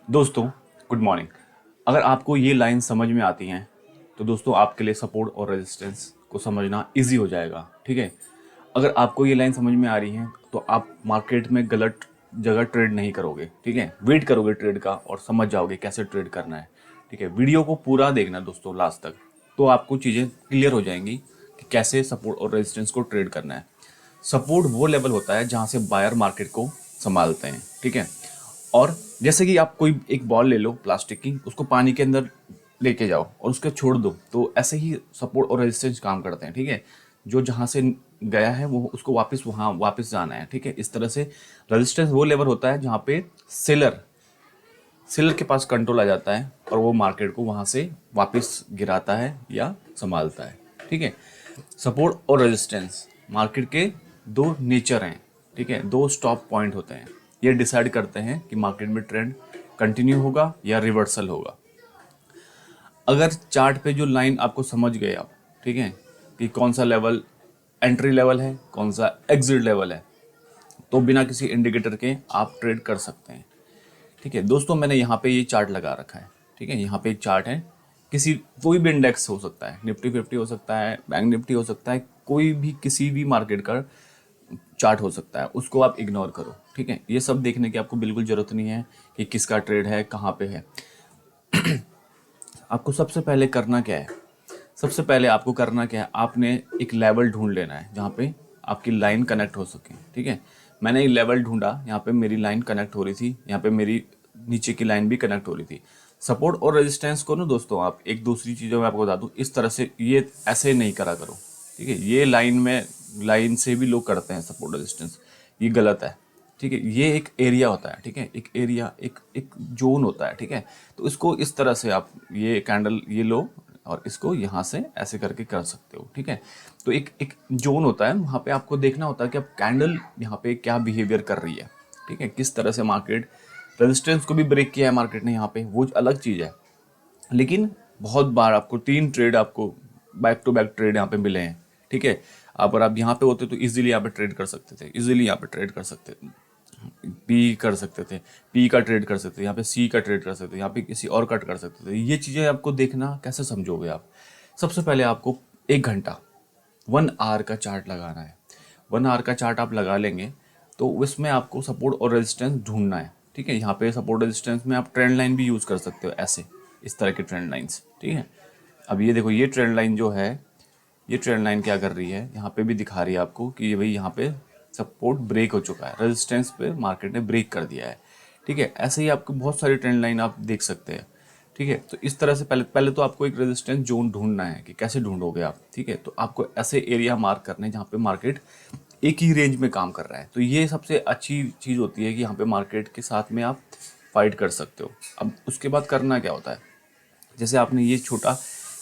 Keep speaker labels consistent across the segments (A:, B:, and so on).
A: दोस्तों, good morning. अगर आपको ये लाइन समझ में आती हैं तो दोस्तों आपके लिए सपोर्ट और रेजिस्टेंस को समझना इजी हो जाएगा। ठीक है। अगर आपको ये लाइन समझ में आ रही है तो आप मार्केट में गलत जगह ट्रेड नहीं करोगे। ठीक है, वेट करोगे ट्रेड का और समझ जाओगे कैसे ट्रेड करना है। ठीक है, वीडियो को पूरा देखना दोस्तों लास्ट तक, तो आपको चीज़ें क्लियर हो जाएंगी कि कैसे सपोर्ट और रेजिस्टेंस को ट्रेड करना है। सपोर्ट वो लेवल होता है जहाँ से बायर मार्केट को संभालते हैं। ठीक है। और जैसे कि आप कोई एक बॉल ले लो प्लास्टिक की, उसको पानी के अंदर लेके जाओ और उसके छोड़ दो, तो ऐसे ही सपोर्ट और रेजिस्टेंस काम करते हैं। ठीक है, जो जहाँ से गया है वो उसको वापस वहाँ वापस जाना है। ठीक है, इस तरह से रेजिस्टेंस वो लेवल होता है जहाँ पे सेलर सेलर के पास कंट्रोल आ जाता है और वो मार्केट को वहाँ से वापस गिराता है या संभालता है। ठीक है, सपोर्ट और रेजिस्टेंस मार्केट के दो नेचर हैं। ठीक है, दो स्टॉप पॉइंट होते हैं। ये डिसाइड करते हैं कि मार्केट में ट्रेंड कंटिन्यू होगा या रिवर्सल होगा। अगर चार्ट पे जो लाइन आपको समझ गए आप, ठीक है, कि कौन सा लेवल एंट्री लेवल है, कौन सा एग्जिट लेवल है, तो बिना किसी इंडिकेटर के आप ट्रेड कर सकते हैं। ठीक है दोस्तों, मैंने यहाँ पे ये चार्ट लगा रखा है। ठीक है, यहाँ पे एक चार्ट है, किसी कोई भी इंडेक्स हो सकता है, निफ्टी 50 हो सकता है, बैंक निफ्टी हो सकता है, कोई भी किसी भी मार्केट का चार्ट हो सकता है, उसको आप इग्नोर करो। ठीक है, ये सब देखने की आपको बिल्कुल ज़रूरत नहीं है कि किसका ट्रेड है, कहाँ पे है। आपको सबसे पहले करना क्या है, सबसे पहले आपको करना क्या है, आपने एक लेवल ढूंढ लेना है जहाँ पे आपकी लाइन कनेक्ट हो सके। ठीक है, मैंने एक लेवल ढूंढा, यहाँ पे मेरी लाइन कनेक्ट हो रही थी, यहाँ पे मेरी नीचे की लाइन भी कनेक्ट हो रही थी। सपोर्ट और रेजिस्टेंस को ना दोस्तों, आप एक दूसरी चीज़ों में आपको बता दूँ, इस तरह से ये ऐसे नहीं करा करो। ठीक है, ये लाइन से भी लोग करते हैं सपोर्ट रेजिस्टेंस, ये गलत है। ठीक है, ये एक एरिया होता है। ठीक है, एक एरिया, एक एक जोन होता है। ठीक है, तो इसको इस तरह से आप ये कैंडल ये लो और इसको यहाँ से ऐसे करके कर सकते हो। ठीक है, तो एक एक जोन होता है, वहाँ पे आपको देखना होता है कि अब कैंडल यहाँ पे क्या बिहेवियर कर रही है। ठीक है, किस तरह से मार्केट रेजिस्टेंस को भी ब्रेक किया है मार्केट ने यहाँ पे, वो अलग चीज़ है। लेकिन बहुत बार आपको 3 ट्रेड आपको बैक टू बैक ट्रेड यहाँ पे मिले हैं। ठीक है, अगर आप यहाँ पे होते तो इजीली यहाँ पे ट्रेड कर सकते थे, इजीली यहाँ पे ट्रेड कर सकते थे, पी कर सकते थे, पी का ट्रेड कर सकते थे, यहाँ पे सी का ट्रेड कर सकते थे, यहाँ पे किसी और का कर सकते थे। ये चीज़ें आपको देखना कैसे समझोगे आप। सबसे पहले आपको 1 घंटा 1 आवर का चार्ट लगाना है। 1 आवर का चार्ट आप लगा लेंगे तो उसमें आपको सपोर्ट और रेजिस्टेंस ढूंढना है। ठीक है, यहाँ पे सपोर्ट रेजिस्टेंस में आप ट्रेंड लाइन भी यूज़ कर सकते हो, ऐसे इस तरह की ट्रेंड लाइंस। ठीक है, अब ये देखो, ये ट्रेंड लाइन जो है, ये ट्रेंड लाइन क्या कर रही है, यहाँ पे भी दिखा रही है आपको कि ये भाई यहाँ पे सपोर्ट ब्रेक हो चुका है, रेजिस्टेंस पे मार्केट ने ब्रेक कर दिया है। ठीक है, ऐसे ही आपको बहुत सारी ट्रेंड लाइन आप देख सकते हैं। ठीक है, तो इस तरह से पहले पहले तो आपको एक रेजिस्टेंस जोन ढूंढना है कि कैसे ढूंढोगे आप। ठीक है, तो आपको ऐसे एरिया मार्क करने हैं जहाँ पे मार्केट एक ही रेंज में काम कर रहा है, तो ये सबसे अच्छी चीज़ होती है कि यहाँ पे मार्केट के साथ में आप फाइट कर सकते हो। अब उसके बाद करना क्या होता है, जैसे आपने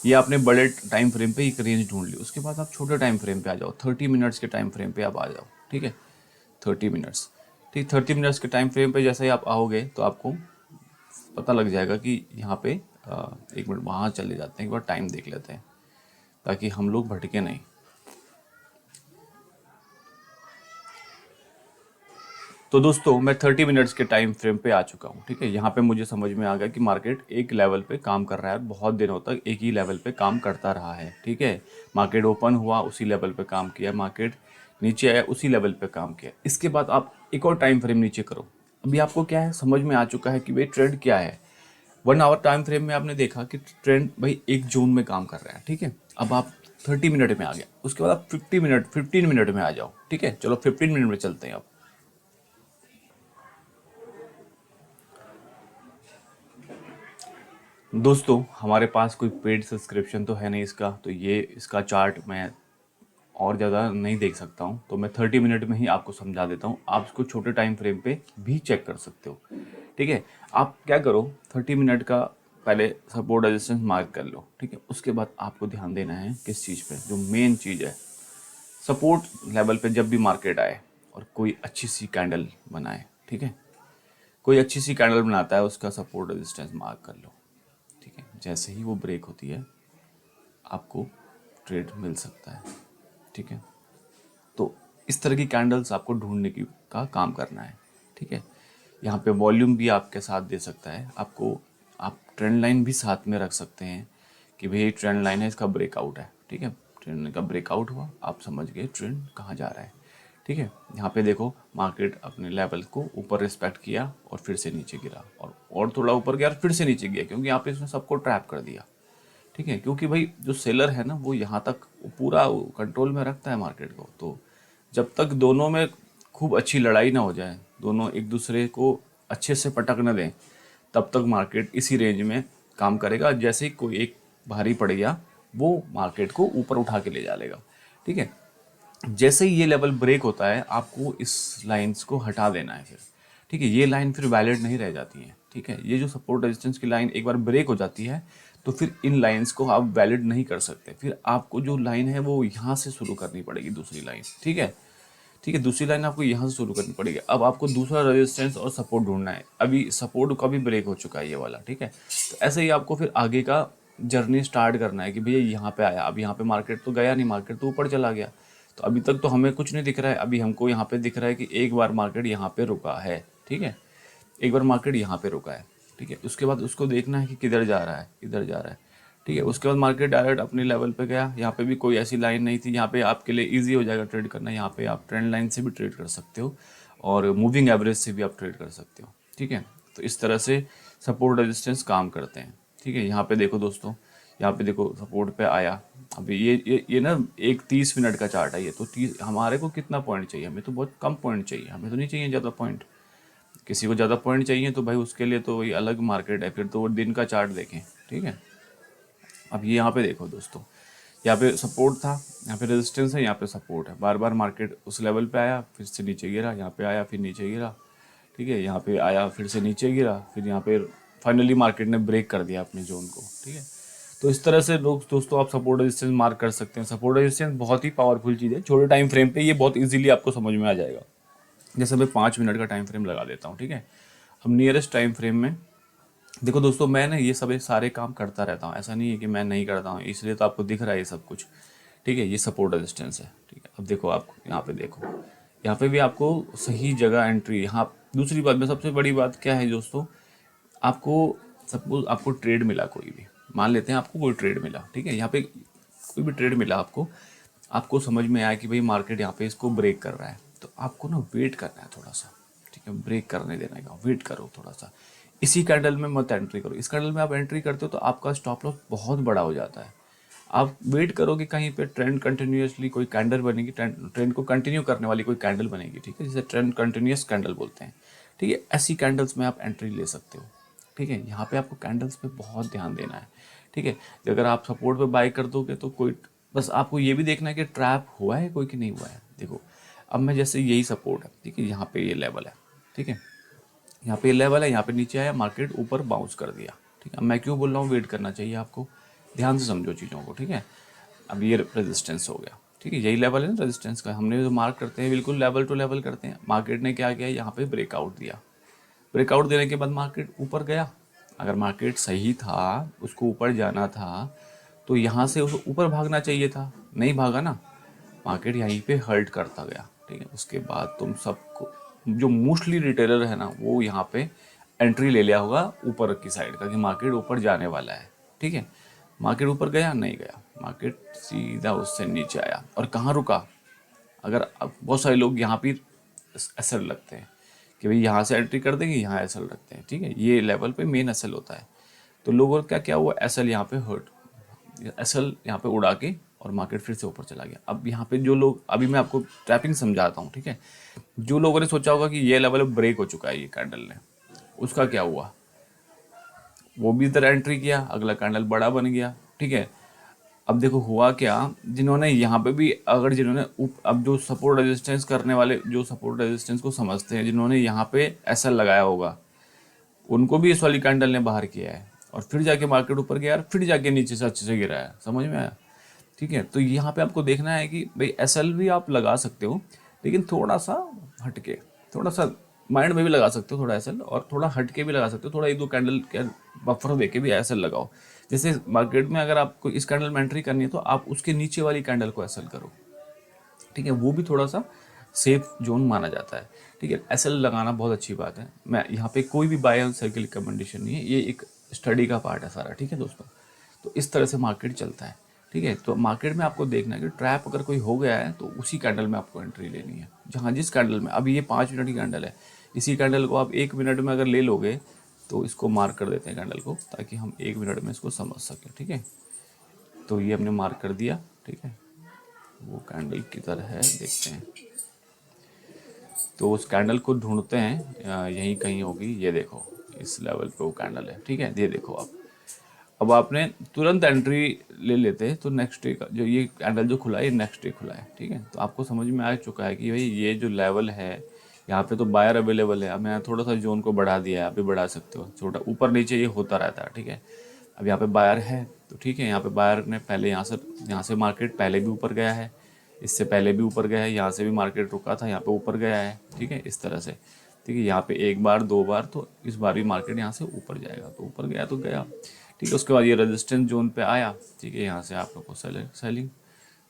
A: ये आपने बड़े टाइम फ्रेम पे एक रेंज ढूंढ ली, उसके बाद आप छोटे टाइम फ्रेम पे आ जाओ, 30 मिनट्स के टाइम फ्रेम पे आप आ जाओ। ठीक है, 30 मिनट्स, ठीक, 30 मिनट्स के टाइम फ्रेम पे जैसे ही आप आओगे तो आपको पता लग जाएगा कि यहाँ पे 1 मिनट वहाँ चले जाते हैं, एक बार टाइम देख लेते हैं ताकि हम लोग भटके नहीं। तो दोस्तों, मैं 30 मिनट्स के टाइम फ्रेम पे आ चुका हूँ। ठीक है, यहाँ पे मुझे समझ में आ गया कि मार्केट एक लेवल पे काम कर रहा है, बहुत दिनों तक एक ही लेवल पे काम करता रहा है। ठीक है, मार्केट ओपन हुआ उसी लेवल पे काम किया, मार्केट नीचे आया उसी लेवल पे काम किया। इसके बाद आप एक और टाइम फ्रेम नीचे करो। अभी आपको क्या है, समझ में आ चुका है कि भाई ट्रेंड क्या है। 1 आवर टाइम फ्रेम में आपने देखा कि ट्रेंड भाई एक जोन में काम कर रहा है। ठीक है, अब आप 30 मिनट में आ गया, उसके बाद आप 15 मिनट में आ जाओ। ठीक है, चलो 15 मिनट में चलते हैं अब। दोस्तों, हमारे पास कोई पेड सब्सक्रिप्शन तो है नहीं इसका, तो ये इसका चार्ट मैं और ज़्यादा नहीं देख सकता हूँ, तो मैं 30 मिनट में ही आपको समझा देता हूँ। आप इसको छोटे टाइम फ्रेम पे भी चेक कर सकते हो। ठीक है, आप क्या करो, 30 मिनट का पहले सपोर्ट रेजिस्टेंस मार्क कर लो। ठीक है, उसके बाद आपको ध्यान देना है किस चीज़ पे, जो मेन चीज़ है, सपोर्ट लेवल पे जब भी मार्केट आए और कोई अच्छी सी कैंडल बनाए। ठीक है, कोई अच्छी सी कैंडल बनाता है, उसका सपोर्ट रेजिस्टेंस मार्क कर लो। ठीक है, जैसे ही वो ब्रेक होती है आपको ट्रेड मिल सकता है। ठीक है, तो इस तरह की कैंडल्स आपको ढूंढने की का काम करना है। ठीक है, यहाँ पे वॉल्यूम भी आपके साथ दे सकता है आपको। आप ट्रेंड लाइन भी साथ में रख सकते हैं कि भाई ट्रेंड लाइन है, इसका ब्रेकआउट है, ठीक है, ट्रेंड का ब्रेकआउट हुआ, आप समझ गए ट्रेंड कहाँ जा रहा है, ठीक है। यहाँ पे देखो मार्केट अपने लेवल को ऊपर रिस्पेक्ट किया और फिर से नीचे गिरा, और थोड़ा ऊपर गया और फिर से नीचे गया, क्योंकि यहाँ पे इसने सबको ट्रैप कर दिया, ठीक है। क्योंकि भाई जो सेलर है ना वो यहाँ तक पूरा कंट्रोल में रखता है मार्केट को। तो जब तक दोनों में खूब अच्छी लड़ाई ना हो जाए, दोनों एक दूसरे को अच्छे से पटक न दें, तब तक मार्केट इसी रेंज में काम करेगा। जैसे ही कोई एक भारी पड़ गया वो मार्केट को ऊपर उठा के ले जाएगा, ठीक है। जैसे ही ये लेवल ब्रेक होता है आपको इस लाइंस को हटा देना है फिर, ठीक है। ये लाइन फिर वैलिड नहीं रह जाती है, ठीक है। ये जो सपोर्ट रेजिस्टेंस की लाइन एक बार ब्रेक हो जाती है तो फिर इन लाइंस को आप वैलिड नहीं कर सकते, फिर आपको जो लाइन है वो यहाँ से शुरू करनी पड़ेगी, दूसरी लाइन, ठीक है, ठीक है। दूसरी लाइन आपको यहाँ से शुरू करनी पड़ेगी। अब आपको दूसरा रेजिस्टेंस और सपोर्ट ढूंढना है। अभी सपोर्ट का भी ब्रेक हो चुका है ये वाला, ठीक है। तो ऐसे ही आपको फिर आगे का जर्नी स्टार्ट करना है कि भैया यहाँ पे आया, अब यहाँ पे मार्केट तो गया नहीं, मार्केट तो ऊपर चला गया, तो अभी तक तो हमें कुछ नहीं दिख रहा है। अभी हमको यहाँ पे दिख रहा है कि एक बार मार्केट यहाँ पे रुका है, ठीक है, एक बार मार्केट यहाँ पे रुका है, ठीक है। उसके बाद उसको देखना है कि किधर जा रहा है, किधर जा रहा है, ठीक है। उसके बाद मार्केट डायरेक्ट अपने लेवल पे गया, यहाँ पे भी कोई ऐसी लाइन नहीं थी, यहाँ पे आपके लिए इजी हो जाएगा ट्रेड करना। यहाँ पे आप ट्रेंड लाइन से भी ट्रेड कर सकते हो और मूविंग एवरेज से भी आप ट्रेड कर सकते हो, ठीक है। तो इस तरह से सपोर्ट रेजिस्टेंस काम करते हैं, ठीक है। यहाँ पे देखो दोस्तों, यहाँ पे देखो सपोर्ट पे आया। अभी ये ना एक 30 मिनट का चार्ट है ये, तो 30 हमारे को कितना पॉइंट चाहिए, हमें तो बहुत कम पॉइंट चाहिए, हमें तो नहीं चाहिए ज़्यादा पॉइंट। किसी को ज़्यादा पॉइंट चाहिए तो भाई उसके लिए तो वही अलग मार्केट है, फिर तो वो दिन का चार्ट देखें, ठीक है। अब ये यहाँ पे देखो दोस्तों, यहाँ पे सपोर्ट था, यहाँ पे रेजिस्टेंस है, यहाँ पे सपोर्ट है। बार बार मार्केट उस लेवल पे आया, फिर से नीचे गिरा, यहाँ पे आया फिर नीचे गिरा, ठीक है, यहाँ पे आया फिर से नीचे गिरा, फिर यहाँ पे फाइनली मार्केट ने ब्रेक कर दिया अपने जोन को, ठीक है। तो इस तरह से लोग दोस्तों आप सपोर्ट रेजिस्टेंस मार्क कर सकते हैं। सपोर्ट रेजिस्टेंस बहुत ही पावरफुल चीज़ है, छोटे टाइम फ्रेम पे ये बहुत इजीली आपको समझ में आ जाएगा। जैसे मैं 5 मिनट का टाइम फ्रेम लगा देता हूँ, ठीक है। हम नियरेस्ट टाइम फ्रेम में देखो दोस्तों, मैं ना ये सब सारे काम करता रहता हूँ, ऐसा नहीं है कि मैं नहीं करता हूँ, इसलिए तो आपको दिख रहा है ये सब कुछ, ठीक है। ये सपोर्ट रेजिस्टेंस है, ठीक है। अब देखो आप यहाँ पे देखो, यहाँ पे भी आपको सही जगह एंट्री। यहाँ दूसरी बात में सबसे बड़ी बात क्या है दोस्तों, आपको सपोज आपको ट्रेड मिला, कोई भी मान लेते हैं आपको कोई ट्रेड मिला, ठीक है। यहाँ पे कोई भी ट्रेड मिला आपको, आपको समझ में आया कि भाई मार्केट यहाँ पे इसको ब्रेक कर रहा है, तो आपको ना वेट करना है थोड़ा सा, ठीक है, ब्रेक करने देना है, वेट करो थोड़ा सा। इसी कैंडल में मत एंट्री करो। इस कैंडल में आप एंट्री करते हो तो आपका स्टॉप लॉस बहुत बड़ा हो जाता है। आप वेट करो कि कहीं पे ट्रेंड कंटिन्यूसली कोई कैंडल बनेगी, ट्रेंड को कंटिन्यू करने वाली कोई कैंडल बनेगी, ठीक है, जिसे ट्रेंड कंटिन्यूस कैंडल बोलते हैं, ठीक है। ऐसी कैंडल्स में आप एंट्री ले सकते हो, ठीक है। यहाँ पे आपको कैंडल्स पे बहुत ध्यान देना है, ठीक है। अगर आप सपोर्ट पे बाय कर दोगे तो कोई, बस आपको ये भी देखना है कि ट्रैप हुआ है कोई कि नहीं हुआ है। देखो अब मैं जैसे यही सपोर्ट है, ठीक है, यहाँ पे ये लेवल है, ठीक है, यहाँ पे लेवल है, यहाँ पे नीचे आया, मार्केट ऊपर बाउंस कर दिया, ठीक है। मैं क्यों बोल रहा हूँ वेट करना चाहिए आपको, ध्यान से समझो चीज़ों को, ठीक है। अब ये रेजिस्टेंस हो गया, ठीक है, यही लेवल है ना रेजिस्टेंस का, हमने जो मार्क करते हैं बिल्कुल लेवल टू लेवल करते हैं। मार्केट ने क्या किया, यहाँ पे ब्रेकआउट दिया, ब्रेकआउट देने के बाद मार्केट ऊपर गया। अगर मार्केट सही था, उसको ऊपर जाना था, तो यहाँ से उसको ऊपर भागना चाहिए था, नहीं भागा ना, मार्केट यहीं पे हर्ट करता गया, ठीक है। उसके बाद तुम सबको, जो मोस्टली रिटेलर है ना, वो यहाँ पे एंट्री ले लिया होगा ऊपर की साइड का कि मार्केट ऊपर जाने वाला है, ठीक है। मार्केट ऊपर गया नहीं गया, मार्केट सीधा उससे नीचे आया और कहाँ रुका। अगर बहुत सारे लोग यहाँ पे एसएल लगते हैं कि भाई यहाँ से एंट्री कर देंगे, यहाँ एसएल रखते हैं, ठीक है, ये लेवल पे मेन एसएल होता है। तो लोगों का क्या हुआ, एसएल यहाँ पे हर्ट, एसएल यहाँ पे उड़ा के और मार्केट फिर से ऊपर चला गया। अब यहाँ पे जो लोग, अभी मैं आपको ट्रैपिंग समझाता हूँ, ठीक है। जो लोगों ने सोचा होगा कि ये लेवल ब्रेक हो चुका है ये कैंडल ने, उसका क्या हुआ, वो भी इधर एंट्री किया, अगला कैंडल बड़ा बन गया, ठीक है। अब देखो हुआ क्या, जिन्होंने यहाँ पे भी, अगर जिन्होंने अब जो सपोर्ट रेजिस्टेंस करने वाले, जो सपोर्ट रेजिस्टेंस को समझते हैं, जिन्होंने यहाँ पे एसएल लगाया होगा, उनको भी इस वाली कैंडल ने बाहर किया है और फिर जाके मार्केट ऊपर गया और फिर जाके नीचे से अच्छे से गिरा है, समझ में आया, ठीक है। तो यहाँ पे आपको देखना है कि भाई एसएल भी आप लगा सकते हो, लेकिन थोड़ा सा हटके, थोड़ा सा माइंड में भी लगा सकते हो थोड़ा एसएल, और थोड़ा हटके भी लगा सकते हो, थोड़ा एक दो कैंडल के बफर दे के भी एसएल लगाओ। जैसे मार्केट में अगर आपको इस कैंडल में एंट्री करनी है तो आप उसके नीचे वाली कैंडल को एसएल करो, ठीक है, वो भी थोड़ा सा सेफ जोन माना जाता है, ठीक है। एसएल लगाना बहुत अच्छी बात है। मैं यहाँ पे कोई भी बाय ऑन सेल की रिकमेंडेशन नहीं है, ये एक स्टडी का पार्ट है सारा, ठीक है दोस्तों। तो इस तरह से मार्केट चलता है, ठीक है। तो मार्केट में आपको देखना है कि ट्रैप अगर कोई हो गया है तो उसी कैंडल में आपको एंट्री लेनी है, जहाँ जिस कैंडल में, अभी ये 5 मिनट की कैंडल है, इसी कैंडल को आप 1 मिनट में अगर ले लोगे तो इसको मार्क कर देते हैं कैंडल को, ताकि हम 1 मिनट में इसको समझ सकें, ठीक है। तो ये हमने मार्क कर दिया, ठीक है। वो कैंडल किधर है देखते हैं। तो उस कैंडल को ढूंढते हैं, यहीं कहीं होगी, ये देखो इस लेवल पे वो कैंडल है, ठीक है। ये देखो आप, अब आपने तुरंत एंट्री ले लेते हैं तो नेक्स्ट डे का जो ये कैंडल जो खुला है, ये नेक्स्ट डे खुला है, ठीक है। तो आपको समझ में आ चुका है कि भाई ये जो लेवल है यहाँ पे तो बायर अवेलेबल है। अब मैं थोड़ा सा जोन को बढ़ा दिया है, आप भी बढ़ा सकते हो, छोटा ऊपर नीचे ये होता रहता है, ठीक है। अब यहाँ पे बायर है तो ठीक है, यहाँ पे बायर ने पहले यहाँ से मार्केट पहले भी ऊपर गया है, इससे पहले भी ऊपर गया है, यहाँ से भी मार्केट रुका था, यहाँ पे ऊपर गया है, ठीक है, इस तरह से, ठीक है। यहाँ पे एक बार 2 बार, तो इस बार भी मार्केट यहाँ से ऊपर जाएगा, तो ऊपर गया तो गया, ठीक है। उसके बाद ये रेजिस्टेंस जोन पे आया, ठीक है, यहाँ से आप लोग को सेलिंग।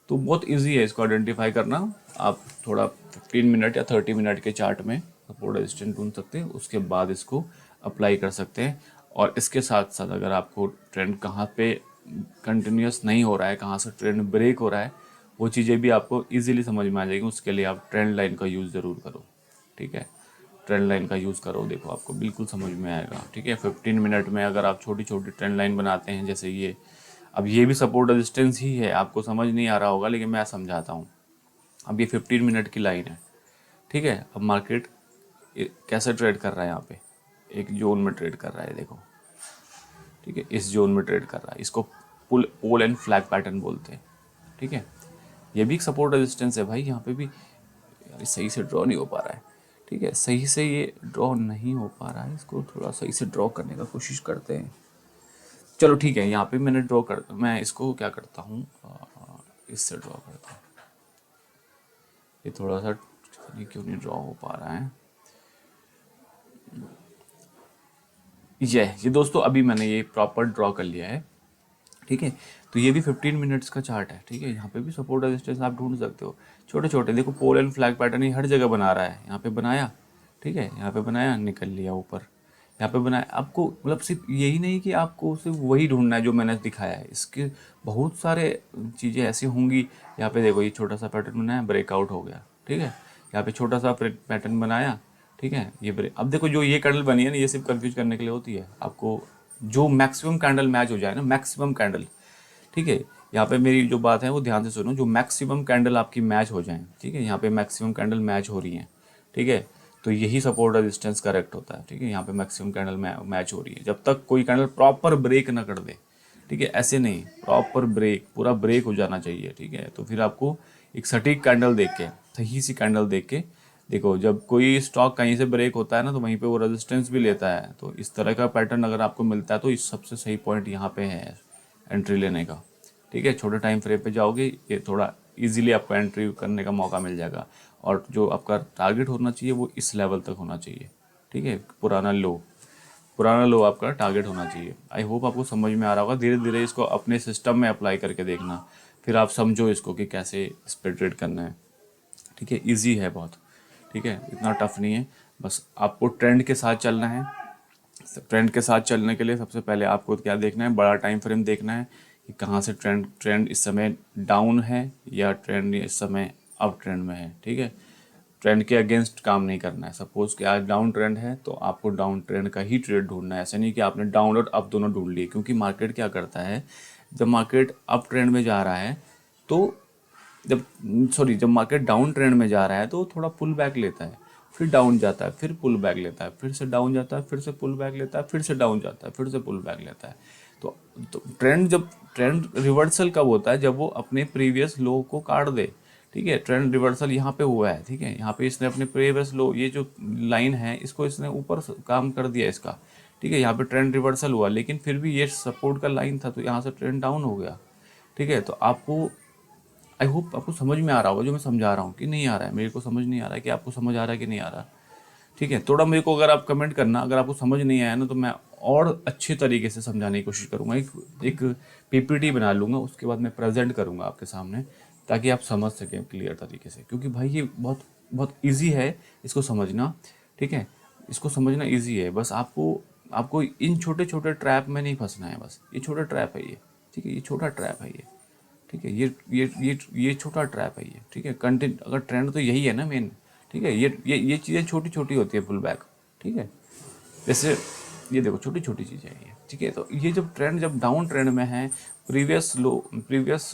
A: तो बहुत इजी है इसको आइडेंटिफाई करना। आप थोड़ा 15 मिनट या 30 मिनट के चार्ट में सपोर्ट रेजिस्टेंस ढूंढ सकते हैं, उसके बाद इसको अप्लाई कर सकते हैं। और इसके साथ साथ अगर आपको ट्रेंड कहाँ पे कंटिन्यूस नहीं हो रहा है, कहाँ से ट्रेंड ब्रेक हो रहा है, वो चीज़ें भी आपको इजीली समझ में आ जाएगी। उसके लिए आप ट्रेंड लाइन का यूज़ ज़रूर करो, ठीक है। ट्रेंड लाइन का यूज़ करो, देखो आपको बिल्कुल समझ में आएगा, ठीक है। 15 मिनट में अगर आप छोटी छोटी ट्रेंड लाइन बनाते हैं, जैसे ये, अब ये भी सपोर्ट रेजिस्टेंस ही है, आपको समझ नहीं आ रहा होगा लेकिन मैं समझाता हूँ। अब ये 15 मिनट की लाइन है, ठीक है। अब मार्केट कैसे ट्रेड कर रहा है, यहाँ पे एक जोन में ट्रेड कर रहा है, देखो, ठीक है, इस जोन में ट्रेड कर रहा है। इसको पोल एंड फ्लैग पैटर्न बोलते हैं, ठीक है। ये भी एक सपोर्ट रेजिस्टेंस है भाई, यहाँ पे भी यार सही से ड्रॉ नहीं हो पा रहा है, ठीक है, सही से ये ड्रॉ नहीं हो पा रहा है। इसको थोड़ा सही से ड्रॉ करने का कोशिश करते हैं। चलो ठीक है, यहाँ पे मैंने मैं इसको क्या करता हूँ, इससे ड्रॉ करता हूँ। ये थोड़ा सा क्यों नहीं ड्रॉ हो पा रहा है। ये दोस्तों अभी मैंने ये प्रॉपर ड्रॉ कर लिया है, ठीक है। तो ये भी 15 मिनट्स का चार्ट है, ठीक है। यहाँ पे भी सपोर्ट रेजिस्टेंस आप ढूंढ सकते हो, छोटे छोटे, देखो पोल एंड फ्लैग पैटर्न ही हर जगह बना रहा है। यहाँ पे बनाया, ठीक है, यहाँ पे बनाया, निकल लिया ऊपर, यहाँ पे बनाया। आपको मतलब सिर्फ यही नहीं कि आपको सिर्फ वही ढूंढना है जो मैंने दिखाया है, इसके बहुत सारे चीज़ें ऐसी होंगी। यहाँ पे देखो ये छोटा सा पैटर्न बनाया, ब्रेकआउट हो गया, ठीक है। यहाँ पे छोटा सा पैटर्न बनाया, ठीक है, ये ब्रेक। अब देखो जो ये कैंडल बनी है ना, ये सिर्फ कंफ्यूज करने के लिए होती है आपको। जो मैक्सिमम कैंडल मैच हो जाए ना, मैक्सिमम कैंडल, ठीक है, यहाँ पे मेरी जो बात है वो ध्यान से सुनो, जो मैक्सिमम कैंडल आपकी मैच हो जाए, ठीक है, यहाँ पे मैक्सिमम कैंडल मैच हो रही हैं, ठीक है, तो यही सपोर्ट रेजिस्टेंस करेक्ट होता है, ठीक है। यहाँ पे मैक्सिमम कैंडल मैच हो रही है, जब तक कोई कैंडल प्रॉपर ब्रेक ना कर दे, ठीक है, ऐसे नहीं, प्रॉपर ब्रेक, पूरा ब्रेक हो जाना चाहिए, ठीक है। तो फिर आपको एक सटीक कैंडल देख के, सही सी कैंडल देख के, देखो जब कोई स्टॉक कहीं से ब्रेक होता है ना, तो वहीं पे वो रेजिस्टेंस भी लेता है। तो इस तरह का पैटर्न अगर आपको मिलता है तो इस सबसे सही पॉइंट यहाँ पे है एंट्री लेने का, ठीक है। छोटे टाइम फ्रेम पे जाओगे, ये थोड़ा इजीली आपको एंट्री करने का मौका मिल जाएगा। और जो आपका टारगेट होना चाहिए वो इस लेवल तक होना चाहिए, ठीक है, पुराना लो आपका टारगेट होना चाहिए। आई होप आपको समझ में आ रहा होगा। धीरे धीरे इसको अपने सिस्टम में अप्लाई करके देखना, फिर आप समझो इसको कि कैसे इस पर ट्रेड करना है, ठीक है। ईजी है बहुत, ठीक है, इतना टफ नहीं है। बस आपको ट्रेंड के साथ चलना है। ट्रेंड के साथ चलने के लिए सबसे पहले आपको क्या देखना है, बड़ा टाइम फ्रेम देखना है कि कहाँ से ट्रेंड इस समय डाउन है या ट्रेंड इस समय अप ट्रेंड में है, ठीक है। ट्रेंड के अगेंस्ट काम नहीं करना है। सपोज कि आज डाउन ट्रेंड है तो आपको डाउन ट्रेंड का ही ट्रेड ढूंढना है। ऐसा नहीं कि आपने डाउन और अप दोनों ढूंढ लिए, क्योंकि मार्केट क्या करता है, जब मार्केट अप ट्रेंड में जा रहा है तो जब मार्केट डाउन ट्रेंड में जा रहा है तो थोड़ा पुल बैक लेता है, फिर डाउन जाता है, फिर पुल बैक लेता है, फिर से डाउन जाता है, फिर से पुल बैक लेता है, फिर से डाउन जाता है, फिर से पुल बैक लेता है। तो ट्रेंड रिवर्सल कब होता है, जब वो अपने प्रीवियस लो को काट दे, ठीक है। ट्रेंड रिवर्सल यहाँ पे हुआ है, ठीक है, यहाँ पे इसने अपने प्रीवियस लो, ये जो लाइन है इसको इसने ऊपर काम कर दिया इसका, ठीक है। यहाँ पे ट्रेंड रिवर्सल हुआ, लेकिन फिर भी ये सपोर्ट का लाइन था, तो यहाँ से ट्रेंड डाउन हो गया, ठीक है। तो आपको, आई होप आपको समझ में आ रहा होगा जो मैं समझा रहा हूँ, कि नहीं आ रहा है, मेरे को समझ नहीं आ रहा है, कि आपको समझ आ रहा है कि नहीं आ रहा, ठीक है। थोड़ा मेरे को अगर आप कमेंट करना, अगर आपको समझ नहीं आया ना, तो मैं और अच्छे तरीके से समझाने की कोशिश करूँगा। एक पीपीटी बना लूँगा, उसके बाद मैं प्रेजेंट करूँगा आपके सामने, ताकि आप समझ सकें क्लियर तरीके से। क्योंकि भाई ये बहुत बहुत इजी है इसको समझना, ठीक है। इसको समझना इजी है, बस आपको आपको इन छोटे छोटे ट्रैप में नहीं फंसना है। बस ये छोटा ट्रैप है ये, ठीक है, ये छोटा ट्रैप है ये, ठीक है। ये छोटा ट्रैप है ये, ठीक है। कंटेंट अगर ट्रेंड तो यही है ना मेन, ठीक है। ये चीज़ें छोटी छोटी होती है पुल बैक, ठीक है। जैसे ये देखो छोटी छोटी चीज़ें हैं ये, ठीक है। तो ये जब ट्रेंड जब डाउन ट्रेंड में है, प्रीवियस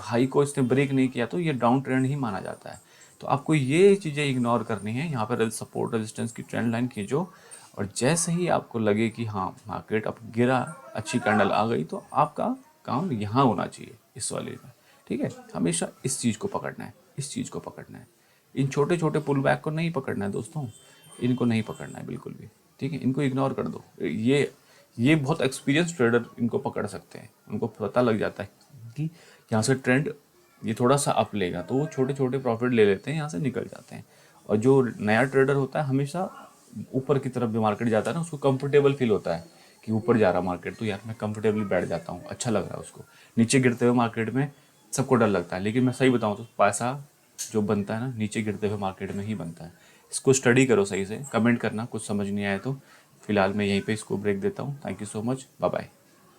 A: हाई को इसने ब्रेक नहीं किया, तो ये डाउन ट्रेंड ही माना जाता है। तो आपको ये चीज़ें इग्नोर करनी है। यहाँ पर सपोर्ट रेजिस्टेंस की ट्रेंड लाइन खींचो, और जैसे ही आपको लगे कि हाँ मार्केट अब गिरा, अच्छी कैंडल आ गई, तो आपका काम यहाँ होना चाहिए इस वाले में, ठीक है। हमेशा इस चीज़ को पकड़ना है, इस चीज़ को पकड़ना है। इन छोटे छोटे पुल बैक को नहीं पकड़ना है दोस्तों, इनको नहीं पकड़ना है बिल्कुल भी, ठीक है। इनको इग्नोर कर दो। ये बहुत एक्सपीरियंस ट्रेडर इनको पकड़ सकते हैं, उनको पता लग जाता है कि यहाँ से ट्रेंड ये थोड़ा सा अप लेगा, तो वो छोटे छोटे प्रॉफिट ले लेते हैं, यहाँ से निकल जाते हैं। और जो नया ट्रेडर होता है हमेशा ऊपर की तरफ जो मार्केट जाता है ना, उसको कंफर्टेबल फील होता है कि ऊपर जा रहा मार्केट, तो यार मैं कंफर्टेबली बैठ जाता हूँ, अच्छा लग रहा है उसको। नीचे गिरते हुए मार्केट में सबको डर लगता है, लेकिन मैं सही बताऊँ तो पैसा जो बनता है ना, नीचे गिरते हुए मार्केट में ही बनता है। इसको स्टडी करो सही से, कमेंट करना कुछ समझ नहीं आए तो। फिलहाल मैं यहीं पे इसको ब्रेक देता हूँ। Thank you so much, bye bye.